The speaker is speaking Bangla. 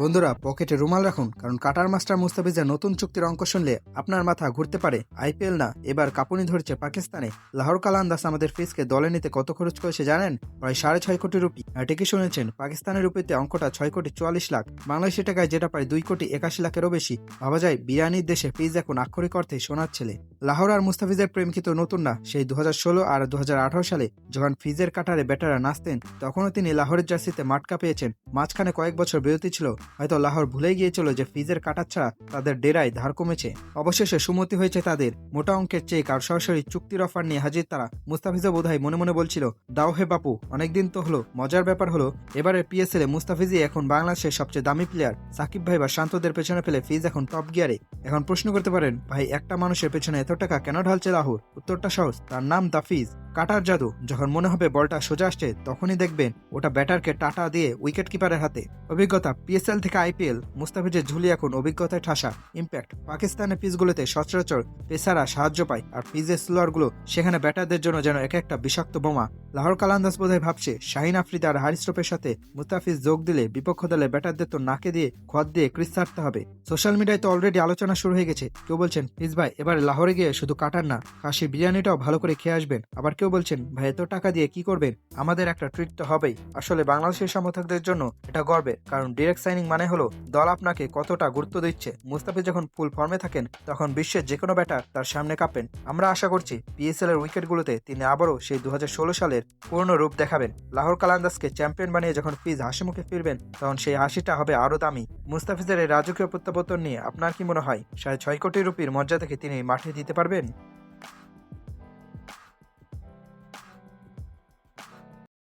বন্ধুরা, পকেটে রুমাল রাখুন, কারণ কাটার মাস্টার মুস্তাফিজের নতুন চুক্তির অঙ্ক শুনলে আপনার মাথা ঘুরতে পারে। আইপিএল না, এবার কাঁপুনি ধরছে পাকিস্তানে। লাহোর কালান্দাস আমাদের ফিজকে দলে নিতে কত খরচ করেছে জানেন? প্রায় 6.5 কোটি রুপি। আর ঠিকই শুনেছেন, পাকিস্তানের রুপিতে অঙ্কটা 6,44,00,000, বাংলাদেশি টাকায় যেটা প্রায় 2,81,00,000-এরও বেশি। ভাবা যায় বিরিয়ানির দেশে ফিজ এখন আক্ষরিক অর্থে সোনার ছেলে। লাহোর আর মুস্তাফিজের প্রেম কিন্তু নতুন না। সেই 2016 আর 2018 সালে যখন ফিজের কাটারে ব্যাটাররা নাচতেন, তখনও তিনি লাহোরের জার্সিতে মাটকা পেয়েছেন। মাঝখানে কয়েক বছর বিরতি ছিল, হয়তো লাহোর ভুলেই গিয়েছিল যে ফিজের কাটার ছাড়া তাদের ডেরায় ধার কমেছে। অবশেষে সুমতি হয়েছে তাদের, মোটা অঙ্কের চেক আর সরাসরি চুক্তির অফার নিয়ে হাজির তারা। মুস্তাফিজও বোধহয় মনে মনে বলছিল, দাও হে বাপু, অনেকদিন তো হলো। মজার ব্যাপার হলো, এবারে পিএসএল এ মুস্তাফিজই এখন বাংলাদেশের সবচেয়ে দামি প্লেয়ার। সাকিব ভাই বা শান্তদের পেছনে ফেলে ফিজ এখন টপ গিয়ারে। এখন প্রশ্ন করতে পারেন, ভাই একটা মানুষের পেছনে এত টাকা কেন ঢালছে লাহোর? উত্তরটা সহজ, তার নাম দা ফিজ। কাটার জাদু। যখন মনে হবে বলটা সোজা আসছে, তখনই দেখবেন ওটা ব্যাটারকে টাটা দিয়ে উইকেট কিপারের হাতে। অভিজ্ঞতা পিএসএল থেকে আইপিএল, মুস্তাফিজের ঝুলি এখন অভিজ্ঞতায় ঠাসা। ইম্প্যাক্ট, পাকিস্তানের পিচগুলোতে সচরাচর পেসাররা সাহায্য পায়, আর পিচের স্লোয়ারগুলো সেখানে ব্যাটারদের জন্য যেন এক একটা বিষাক্ত বোমা। লাহোর কালান্দাস বোধহয় ভাবছে, শাহিন আফ্রিদি আর হারিস রোপের সাথে মুস্তাফিজ যোগ দিলে বিপক্ষ দলে ব্যাটারদের তো নাকে দিয়ে খোয়াদ দিয়ে ক্রিজ ছাড়তে হবে। সোশ্যাল মিডিয়ায় তো অলরেডি আলোচনা শুরু হয়ে গেছে। কেউ বলছেন, ফিজ ভাই এবার লাহোরে গিয়ে শুধু কাটার না, কাশি বিরিয়ানিটাও ভালো করে খেয়ে আসবেন। আবার কেউ বলছেন, ভাই এত টাকা দিয়ে কি করবেন, আমাদের একটা ট্রিট তো হবেই। আসলে বাংলাদেশের সমর্থকদের জন্য এটা গর্বের, কারণ ডিরেক্ট সাইনিং মানে হলো দল আপনাকে কতটা গুরুত্ব দিচ্ছে। মুস্তাফিজ যখন ফুল ফর্মে থাকেন, তখন বিশ্বের যে কোনো ব্যাটার তার সামনে কাঁপেন। আমরা আশা করছি পিএসএল এর উইকেটগুলোতে তিনি আবারও সেই 2016 সালের পুরনো রূপ দেখাবেন। লাহোর কালান্দাসকে চ্যাম্পিয়ন বানিয়ে যখন ফিজ হাসি মুখে ফিরবেন, তখন সেই হাসিটা হবে আরো দামি। মুস্তাফিজের এই রাজকীয় প্রত্যাবর্তন নিয়ে আপনার কি মনে হয়, 6.5 কোটি রুপির মর্যাদাকে তিনি মাঠে দিতে পারবেন?